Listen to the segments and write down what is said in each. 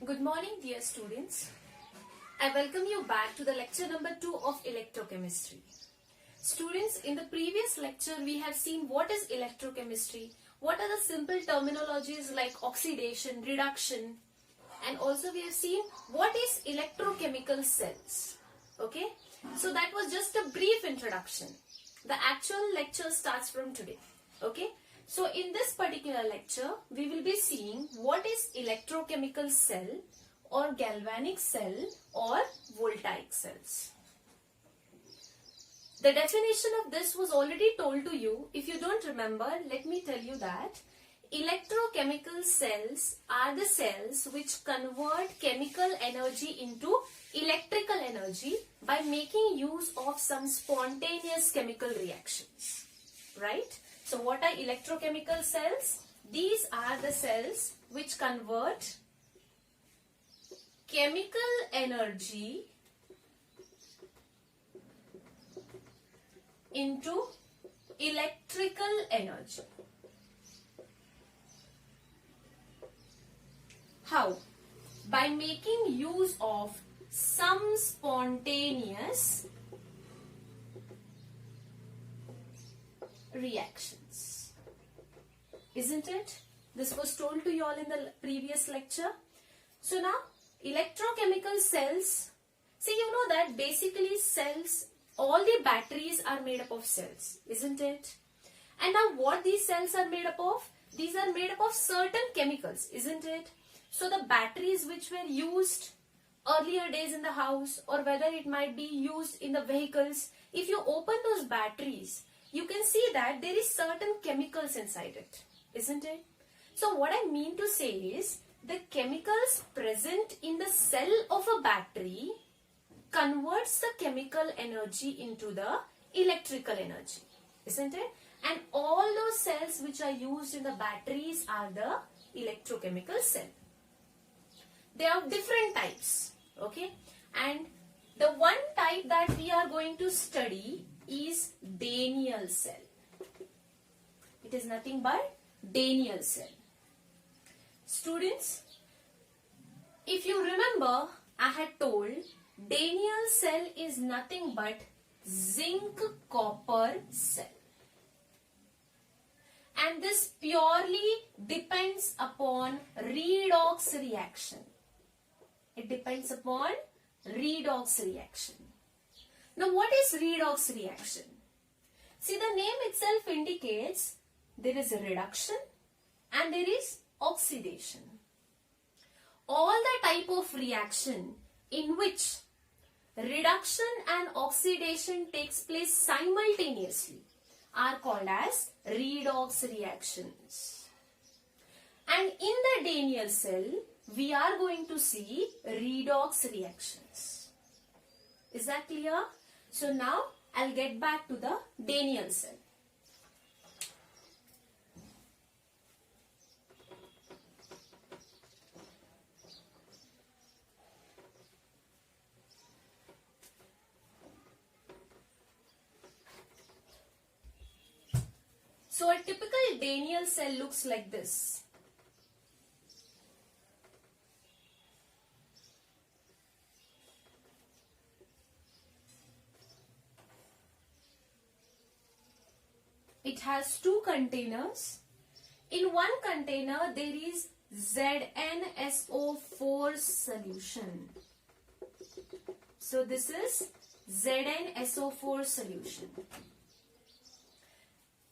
Good morning, dear students. I welcome you back to the lecture number 2 of electrochemistry. Students, in the previous lecture, we have seen what is electrochemistry, what are the simple terminologies like oxidation, reduction, and also we have seen what is electrochemical cells. Okay, so that was just a brief introduction. The actual lecture starts from today. Okay, so in this particular lecture, we will be seeing what is electrochemical cell or galvanic cell or voltaic cells. The definition of this was already told to you. If you don't remember, let me tell you that electrochemical cells are the cells which convert chemical energy into electrical energy by making use of some spontaneous chemical reactions. Right? So what are electrochemical cells? These are the cells which convert chemical energy into electrical energy. How? By making use of some spontaneous reactions. Isn't it? This was told to you all in the previous lecture. So now, electrochemical cells, see, you know that basically cells, all the batteries are made up of cells, isn't it? And now what these cells are made up of? These are made up of certain chemicals, isn't it? So the batteries which were used earlier days in the house, or whether it might be used in the vehicles, if you open those batteries, you can see that there is certain chemicals inside it, isn't it? So what I mean to say is, the chemicals present in the cell of a battery converts the chemical energy into the electrical energy, isn't it? And all those cells which are used in the batteries are the electrochemical cell. They are different types, okay? And the one type that we are going to study is Daniell cell. It is nothing but Daniell cell. Students, if you remember, I had told Daniell cell is nothing but zinc copper cell. And this purely depends upon redox reaction. It depends upon redox reaction. Now what is redox reaction? See, the name itself indicates there is a reduction and there is oxidation. All the type of reaction in which reduction and oxidation takes place simultaneously are called as redox reactions. And in the Daniell cell, we are going to see redox reactions. Is that clear? So now I'll get back to the Daniell cell. So a typical Daniell cell looks like this. It has two containers. In one container there is ZnSO4 solution. So this is ZnSO4 solution.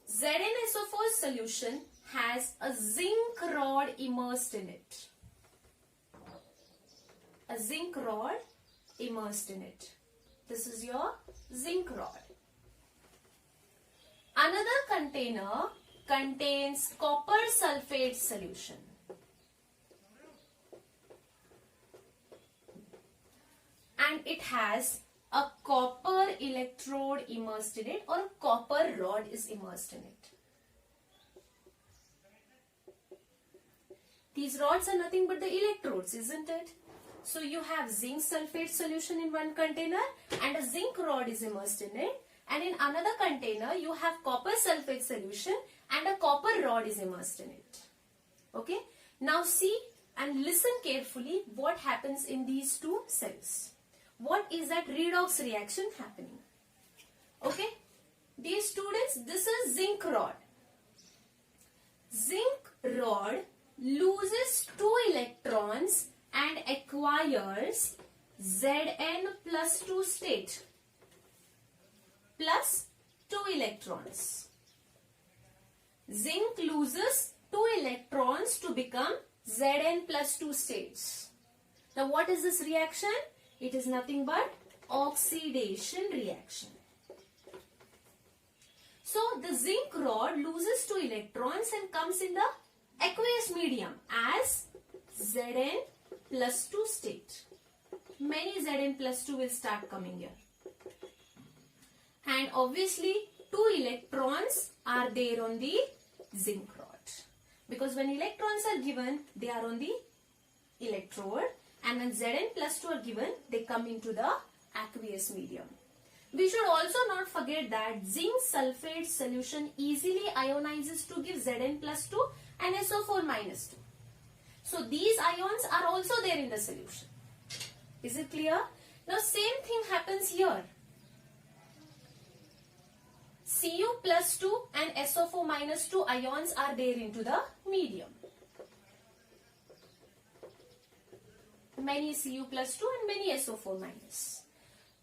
ZnSO4 solution has a zinc rod immersed in it. A zinc rod immersed in it. This is your zinc rod. Another container contains copper sulfate solution. And it has a copper electrode immersed in it, or a copper rod is immersed in it. These rods are nothing but the electrodes, isn't it? So you have zinc sulfate solution in one container and a zinc rod is immersed in it. And in another container, you have copper sulfate solution and a copper rod is immersed in it. Okay. Now see, and listen carefully what happens in these two cells. What is that redox reaction happening? Okay, dear students, this is zinc rod. Zinc rod loses 2 electrons and acquires Zn plus 2 state plus 2 electrons. Zinc loses 2 electrons to become Zn plus 2 states. Now what is this reaction? It is nothing but oxidation reaction. So the zinc rod loses 2 electrons and comes in the aqueous medium as Zn plus 2 state. Many Zn plus 2 will start coming here. And obviously 2 electrons are there on the zinc rod. Because when electrons are given, they are on the electrode. And when Zn plus 2 are given, they come into the aqueous medium. We should also not forget that zinc sulfate solution easily ionizes to give Zn plus 2 and SO4 minus 2. So these ions are also there in the solution. Is it clear? Now same thing happens here. Cu plus 2 and SO4 minus 2 ions are there into the medium. Many Cu plus 2 and many SO4 minus.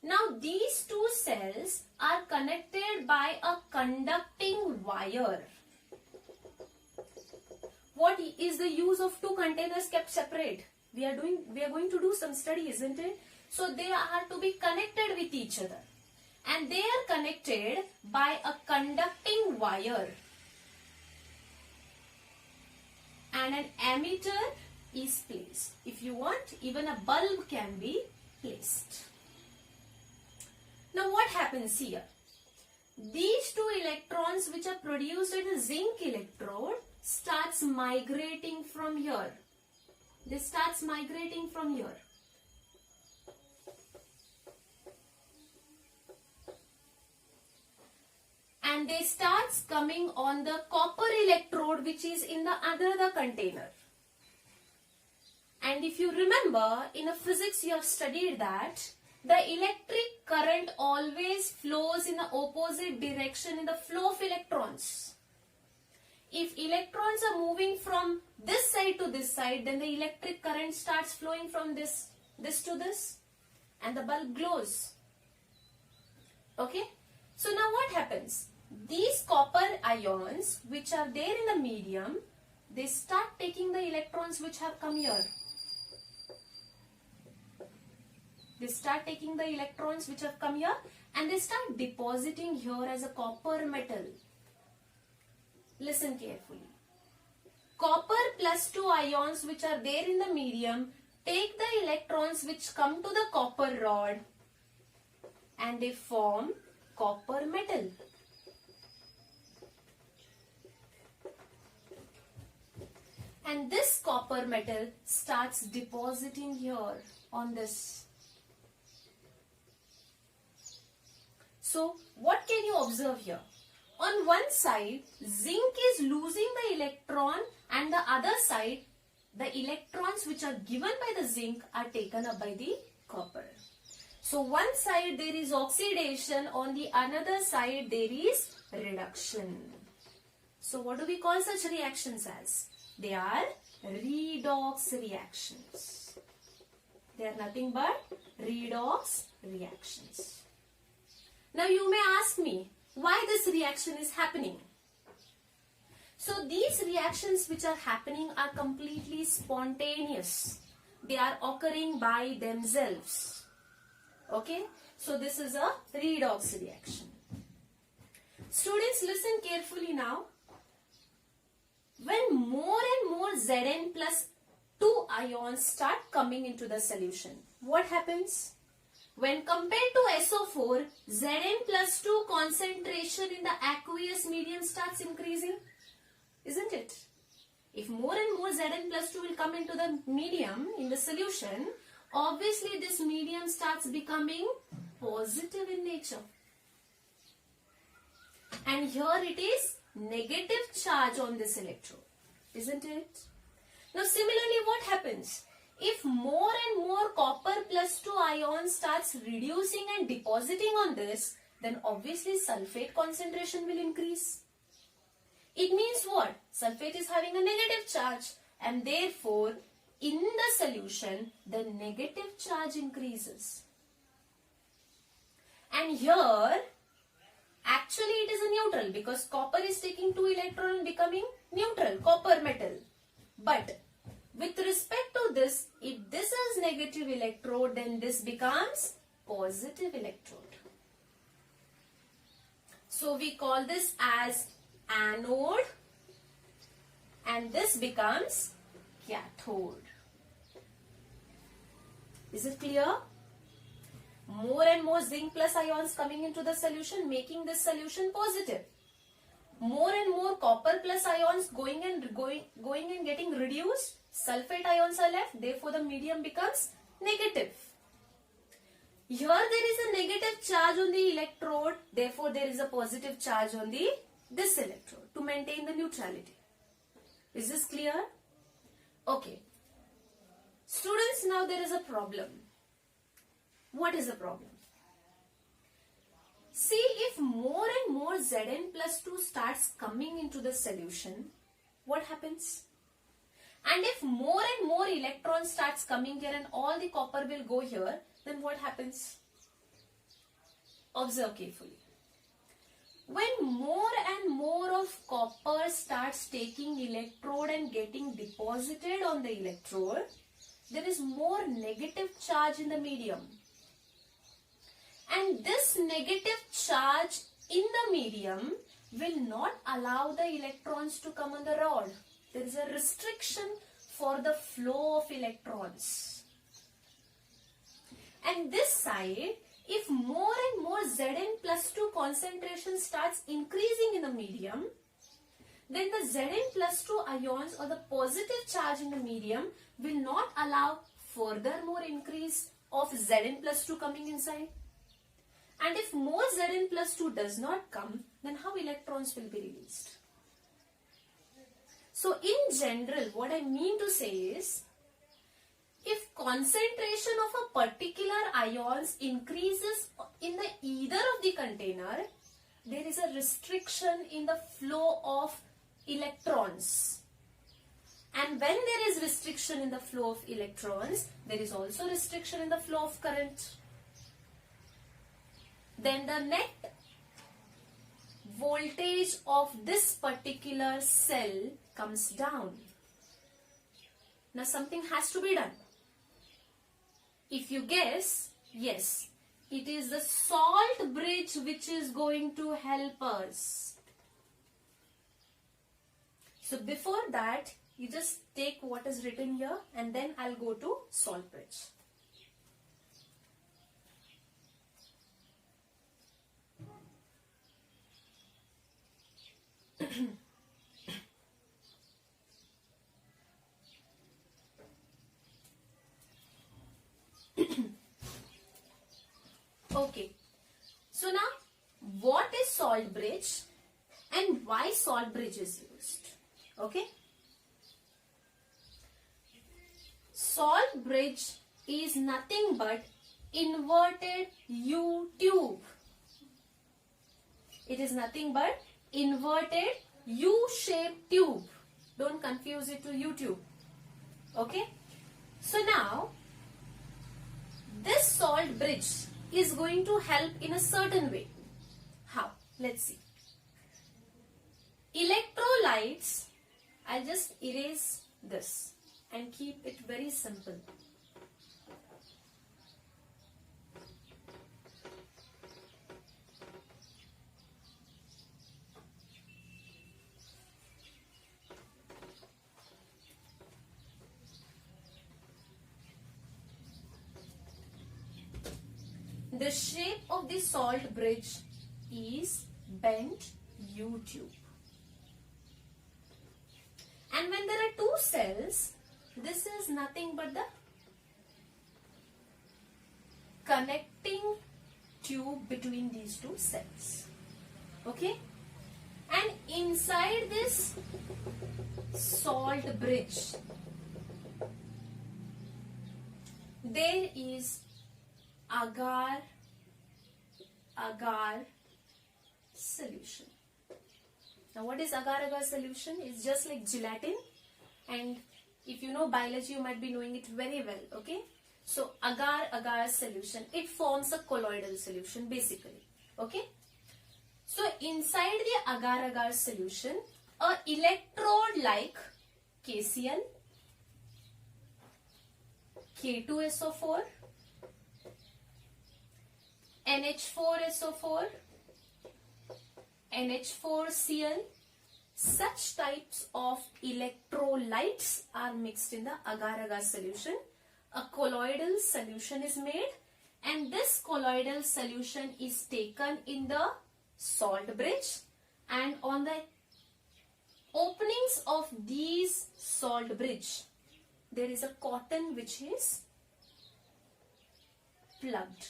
Now these two cells are connected by a conducting wire. What is the use of two containers kept separate? We are going to do some study, isn't it? So they are to be connected with each other. And they are connected by a conducting wire. And an emitter is placed. If you want, even a bulb can be placed. Now what happens here? These 2 electrons which are produced at the zinc electrode starts migrating from here. This starts migrating from here. And they starts coming on the copper electrode which is in the other container. And if you remember, in a physics you have studied that the electric current always flows in the opposite direction in the flow of electrons. If electrons are moving from this side to this side, then the electric current starts flowing from this to this, and the bulb glows. Okay? So now what happens? These copper ions which are there in the medium, they start taking the electrons which have come here. They start taking the electrons which have come here and they start depositing here as a copper metal. Listen carefully. Copper plus 2 ions which are there in the medium take the electrons which come to the copper rod and they form copper metal. And this copper metal starts depositing here on this. So what can you observe here? On one side, zinc is losing the electron and the other side, the electrons which are given by the zinc are taken up by the copper. So one side there is oxidation, on the another side there is reduction. So what do we call such reactions as? They are redox reactions. They are nothing but redox reactions. Now you may ask me, why this reaction is happening? So these reactions which are happening are completely spontaneous. They are occurring by themselves. Okay? So this is a redox reaction. Students, listen carefully now. When more and more Zn plus 2 ions start coming into the solution, what happens? When compared to SO4, Zn plus 2 concentration in the aqueous medium starts increasing, isn't it? If more and more Zn plus 2 will come into the medium, in the solution, obviously this medium starts becoming positive in nature. And here it is negative charge on this electrode, isn't it? Now similarly, what happens? happens? If more and more copper plus 2 ions starts reducing and depositing on this, then obviously sulfate concentration will increase. It means what? Sulfate is having a negative charge, and therefore in the solution the negative charge increases. And here actually it is a neutral because copper is taking 2 electrons and becoming neutral, copper metal. But with respect to this, if this is negative electrode, then this becomes positive electrode. So we call this as anode and this becomes cathode. Is it clear? More and more zinc plus ions coming into the solution, making this solution positive. More and more copper plus ions going and getting reduced. Sulfate ions are left, therefore the medium becomes negative. Here there is a negative charge on the electrode, therefore there is a positive charge on this electrode to maintain the neutrality. Is this clear? Okay. Students, now there is a problem. What is the problem? See, if more and more Zn plus 2 starts coming into the solution, what happens? And if more and more electrons starts coming here and all the copper will go here, then what happens? Observe carefully. When more and more of copper starts taking electrode and getting deposited on the electrode, there is more negative charge in the medium. And this negative charge in the medium will not allow the electrons to come on the rod. There is a restriction for the flow of electrons. And this side, if more and more Zn plus 2 concentration starts increasing in the medium, then the Zn plus 2 ions or the positive charge in the medium will not allow further more increase of Zn plus 2 coming inside. And if more Zn plus 2 does not come, then how electrons will be released? So in general, what I mean to say is, if concentration of a particular ions increases in the either of the container, there is a restriction in the flow of electrons. And when there is restriction in the flow of electrons, there is also restriction in the flow of current. Then the net voltage of this particular cell comes down. Now something has to be done. If you guess, yes, it is the salt bridge which is going to help us. So before that, you just take what is written here and then I'll go to salt bridge. Okay, so now what is salt bridge and why salt bridge is used? Okay, salt bridge is nothing but inverted U-tube. It is nothing but inverted U-shaped tube. Don't confuse it to U-tube. Okay, so now this salt bridge is going to help in a certain way. How? Let's see. Electrolytes, I'll just erase this and keep it very simple. The shape of the salt bridge is bent U-tube. And when there are two cells, this is nothing but the connecting tube between these two cells. Okay? And inside this salt bridge, there is agar solution. Now what is agar solution? It's just like gelatin, and if you know biology you might be knowing it very well. Okay, so agar solution, it forms a colloidal solution basically. Okay, so inside the agar solution, a electrode like KCl, K2SO4, NH4SO4, NH4Cl, such types of electrolytes are mixed in the agar solution. A colloidal solution is made, and this colloidal solution is taken in the salt bridge, and on the openings of these salt bridge there is a cotton which is plugged.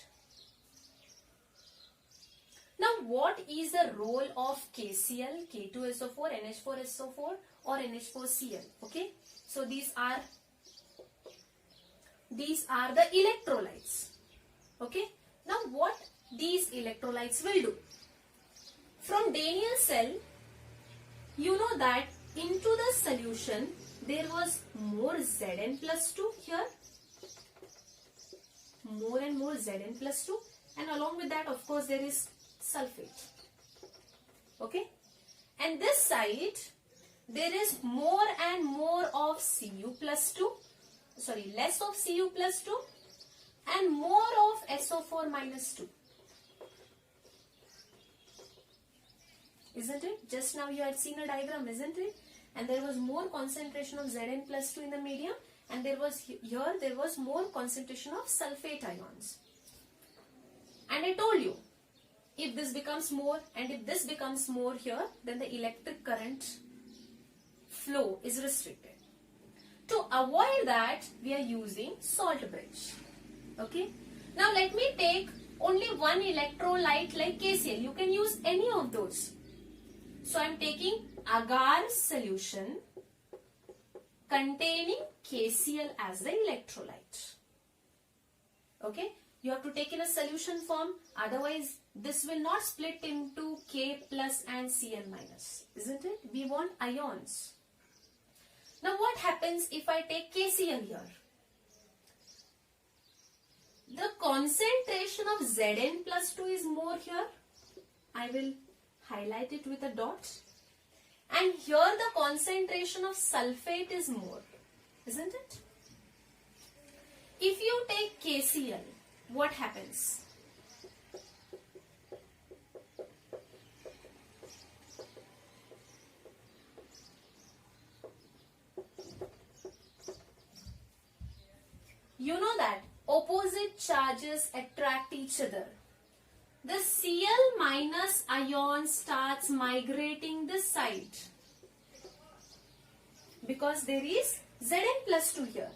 Now what is the role of KCl, K2SO4, NH4SO4 or NH4Cl? Okay, so these are the electrolytes. Okay, now what these electrolytes will do? From Daniell cell, you know that into the solution there was more Zn+2 here, more and more Zn+2, and along with that of course there is sulfate. Okay, and this side there is more and more of Cu+2, sorry, less of Cu+2 and more of SO4-2. Isn't it? Just now you had seen a diagram, isn't it? And there was more concentration of Zn+2 in the medium, and there was more concentration of sulfate ions. And I told you, if this becomes more and if this becomes more here, then the electric current flow is restricted. To avoid that, we are using salt bridge. Okay. Now let me take only one electrolyte like KCl. You can use any of those. So I am taking agar solution containing KCl as the electrolyte. Okay. You have to take in a solution form, otherwise this will not split into K plus and Cl minus, isn't it? We want ions. Now what happens if I take KCl here? The concentration of Zn+2 is more here. I will highlight it with a dot. And here the concentration of sulfate is more, isn't it? If you take KCl, what happens? You know that opposite charges attract each other. The Cl minus ion starts migrating this side because there is Zn+2 here.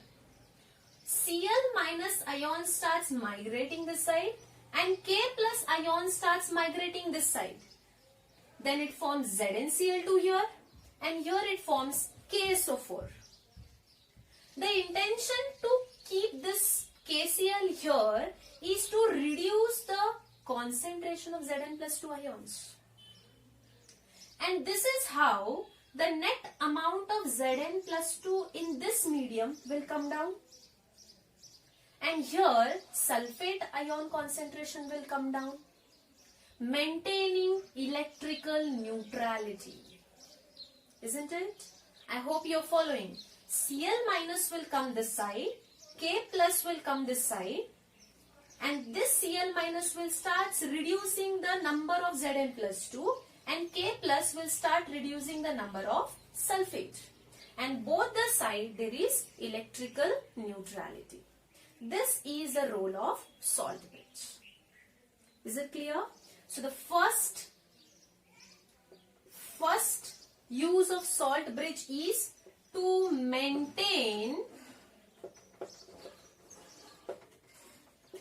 Cl minus ion starts migrating this side and K plus ion starts migrating this side. Then it forms ZnCl2 here, and here it forms KSO4. The intention to keep this KCl here is to reduce the concentration of Zn+2 ions. And this is how the net amount of Zn+2 in this medium will come down. And here sulfate ion concentration will come down, maintaining electrical neutrality. Isn't it? I hope you are following. Cl minus will come this side, K plus will come this side, and this Cl minus will start reducing the number of Zn+2 and K plus will start reducing the number of sulfate. And both the side there is electrical neutrality. This is the role of salt bridge. Is it clear? So the first use of salt bridge is to maintain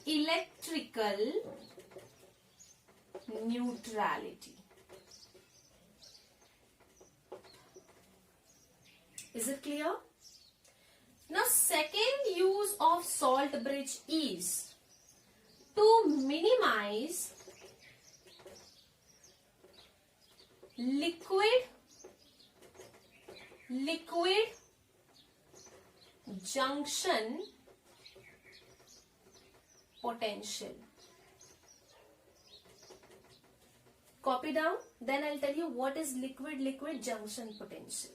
electrical neutrality. Is it clear? Now second use use of salt bridge is to minimize liquid junction potential. Copy down, then I'll tell you what is liquid junction potential.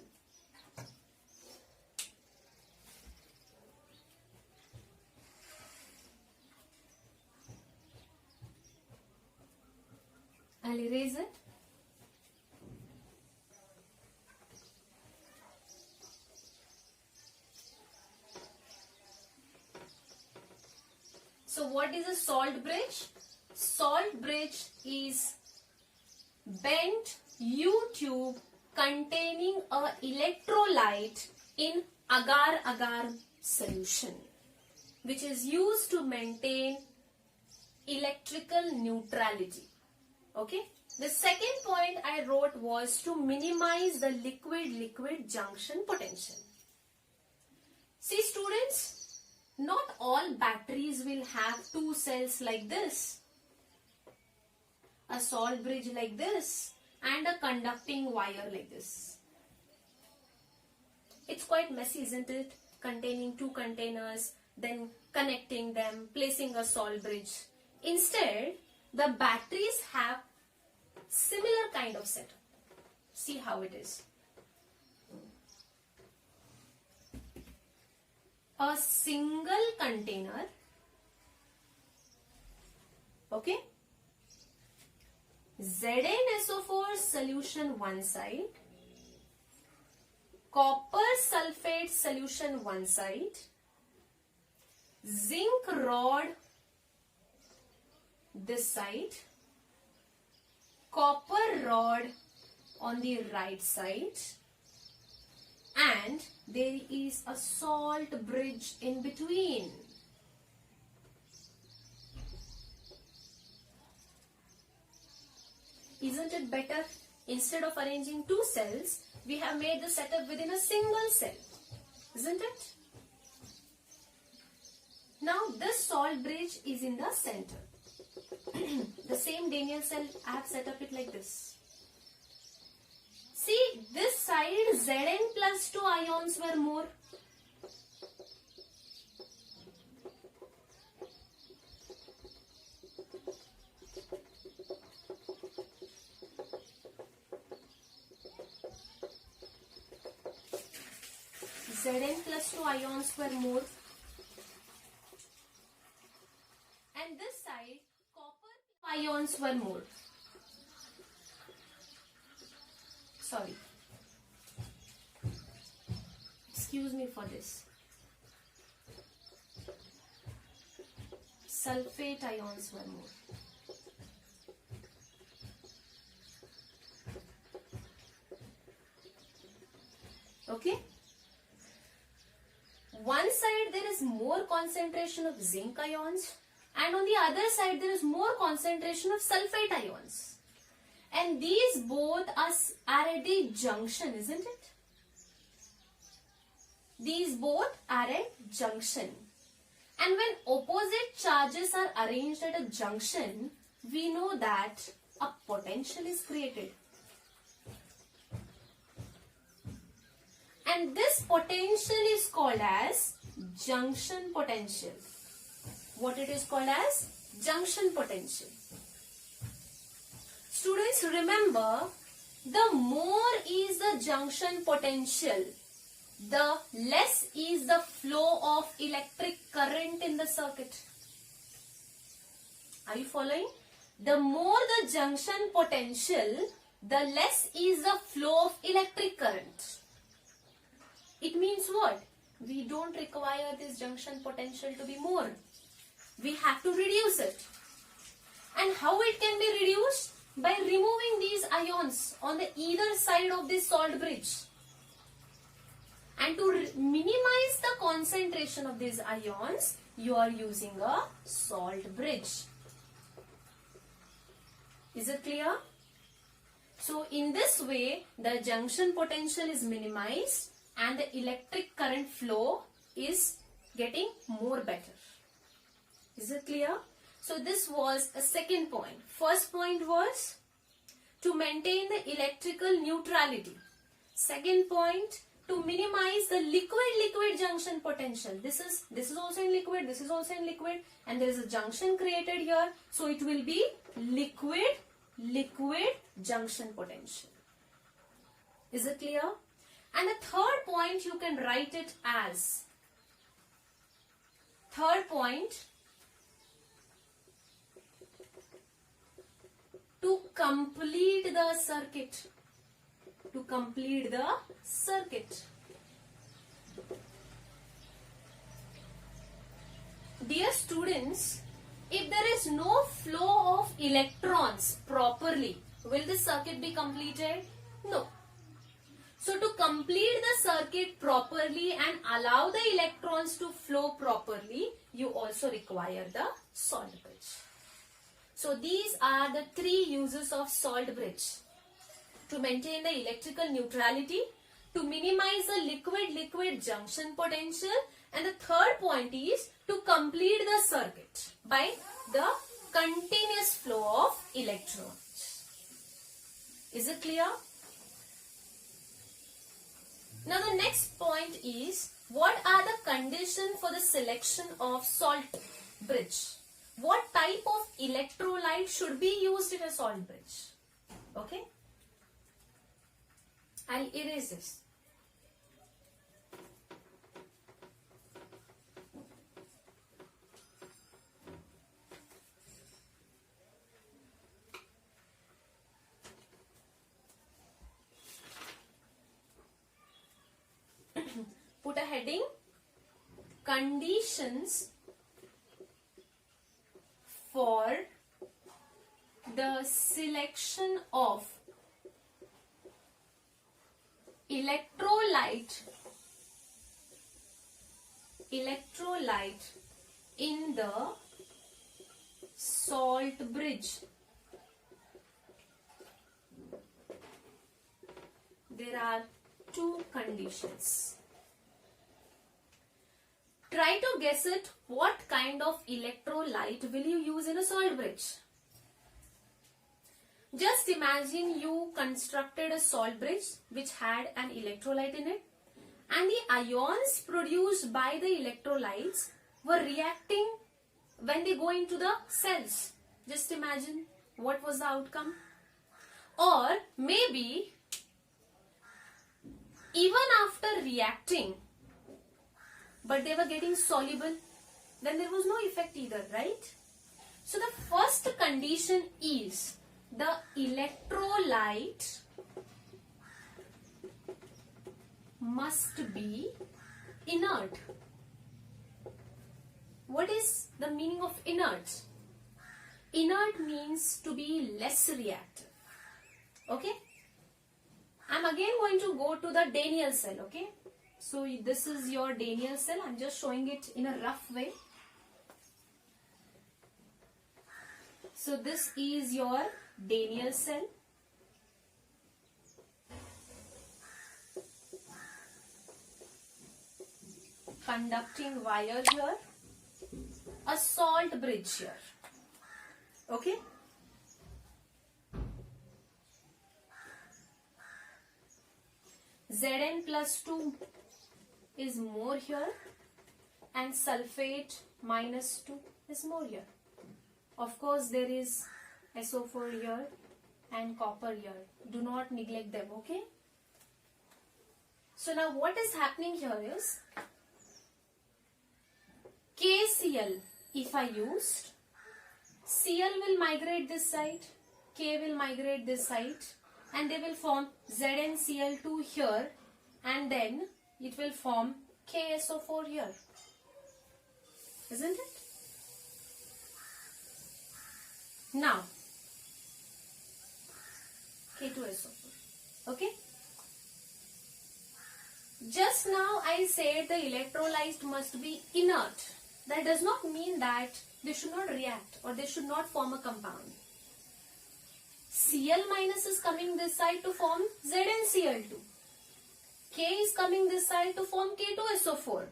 I'll erase it. So what is a salt bridge? Salt bridge is bent U-tube containing a electrolyte in agar-agar solution, which is used to maintain electrical neutrality. Okay. The second point I wrote was to minimize the liquid junction potential. See students, not all batteries will have two cells like this, a salt bridge like this, and a conducting wire like this. It's quite messy, isn't it? Containing two containers, then connecting them, placing a salt bridge. Instead, the batteries have similar kind of setup. See how it is. A single container, okay, ZnSO4 solution one side, copper sulfate solution one side, zinc rod this side, copper rod on the right side, and there is a salt bridge in between. Isn't it better? Instead of arranging two cells, we have made the setup within a single cell. Isn't it? Now this salt bridge is in the center. The same Daniell cell, I have set up it like this. See, this side Zn plus 2 ions were more. Zn plus 2 ions were more. And this side, copper ions were more. Sorry. Excuse me for this. Sulfate ions were more. Okay. One side there is more concentration of zinc ions, and on the other side there is more concentration of sulfate ions. And these both are at the junction, isn't it? These both are at junction. And when opposite charges are arranged at a junction, we know that a potential is created. And this potential is called as junction potential. What it is called as? Junction potential. Students, remember, the more is the junction potential, the less is the flow of electric current in the circuit. Are you following? The more the junction potential, the less is the flow of electric current. It means what? We don't require this junction potential to be more. We have to reduce it. And how it can be reduced? By removing these ions on the either side of this salt bridge. And to minimize the concentration of these ions, you are using a salt bridge. Is it clear? So in this way, the junction potential is minimized and the electric current flow is getting more better. Is it clear? So this was a second point. First point was to maintain the electrical neutrality. Second point, to minimize the liquid-liquid junction potential. This is also in liquid, this is also in liquid, and there is a junction created here. So it will be liquid-liquid junction potential. Is it clear? And the third point, you can write it as, third point, to complete the circuit. To complete the circuit. Dear students, if there is no flow of electrons properly, will the circuit be completed? No. So to complete the circuit properly and allow the electrons to flow properly, you also require the salt bridge. So these are the three uses of salt bridge. To maintain the electrical neutrality, to minimize the liquid-liquid junction potential, and the third point is to complete the circuit by the continuous flow of electrons. Is it clear? Now the next point is, what are the conditions for the selection of salt bridge? What type of electrolyte should be used in a salt bridge? Okay? I'll erase this. Put a heading, conditions for the selection of electrolyte in the salt bridge. There are two conditions. Try to guess it, what kind of electrolyte will you use in a salt bridge? Just imagine you constructed a salt bridge which had an electrolyte in it, and the ions produced by the electrolytes were reacting when they go into the cells. Just imagine what was the outcome. Or maybe even after reacting, but they were getting soluble, then there was no effect either, right? So the first condition is the electrolyte must be inert. What is the meaning of inert? Inert means to be less reactive. Okay? I'm again going to go to the Daniell cell, okay? So this is your Daniell cell. I'm just showing it in a rough way. So this is your Daniell cell. Conducting wire here. A salt bridge here. Okay? Zn plus 2 is more here, and sulfate minus 2 is more here. Of course, there is SO4 here and copper here. Do not neglect them, okay? So now what is happening here is KCl, if I used, Cl will migrate this side, K will migrate this side, and they will form ZnCl2 here, and then it will form KSO4 here. Isn't it? Now, K2SO4. Okay? Just now I said the electrolyte must be inert. That does not mean that they should not react or they should not form a compound. Cl minus is coming this side to form ZnCl2. K is coming this side to form K2SO4.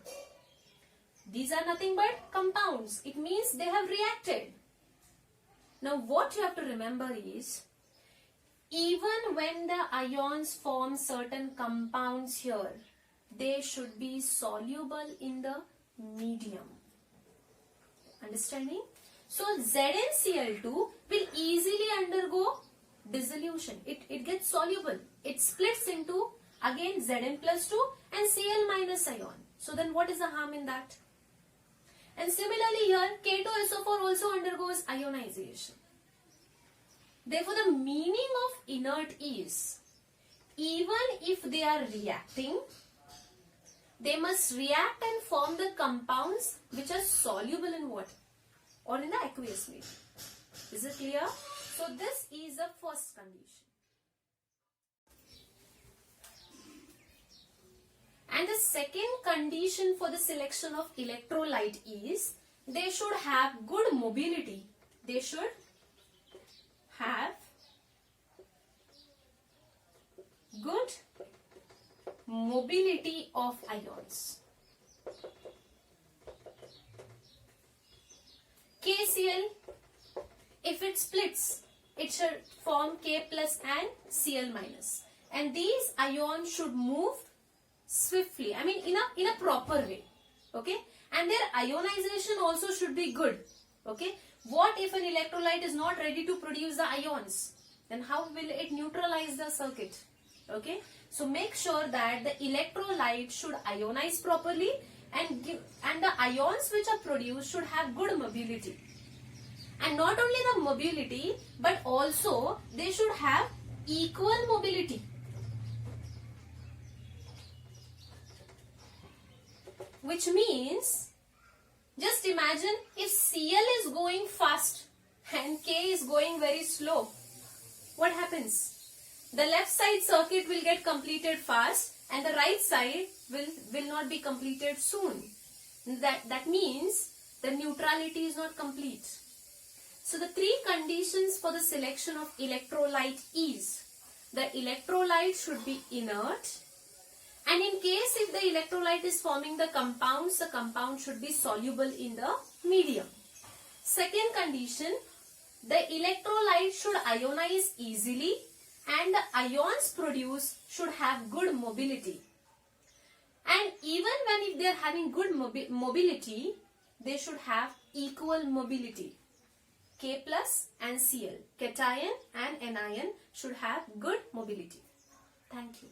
These are nothing but compounds. It means they have reacted. Now what you have to remember is, even when the ions form certain compounds here, they should be soluble in the medium. Understanding? So ZnCl2 will easily undergo dissolution. It gets soluble. It splits into again Zn plus 2 and Cl minus ion. So then what is the harm in that? And similarly here, K2SO4 also undergoes ionization. Therefore, the meaning of inert is, even if they are reacting, they must react and form the compounds which are soluble in water or in the aqueous medium. Is it clear? So this is the first condition. And the second condition for the selection of electrolyte is, they should have good mobility. They should have good mobility of ions. KCl, if it splits, it should form K plus and Cl minus. And these ions should move swiftly, I mean in a proper way. Okay? And their ionization also should be good. Okay? What if an electrolyte is not ready to produce the ions? Then how will it neutralize the circuit? Okay? So make sure that the electrolyte should ionize properly, and the ions which are produced should have good mobility. And not only the mobility, but also they should have equal mobility. Which means, just imagine if Cl is going fast and K is going very slow. What happens? The left side circuit will get completed fast and the right side will not be completed soon. That means the neutrality is not complete. So the three conditions for the selection of electrolyte is, the electrolyte should be inert, and in case if the electrolyte is forming the compounds should be soluble in the medium. Second condition, the electrolyte should ionize easily and the ions produced should have good mobility. And even when if they are having good mobility, they should have equal mobility. K plus and Cl, cation and anion should have good mobility. Thank you.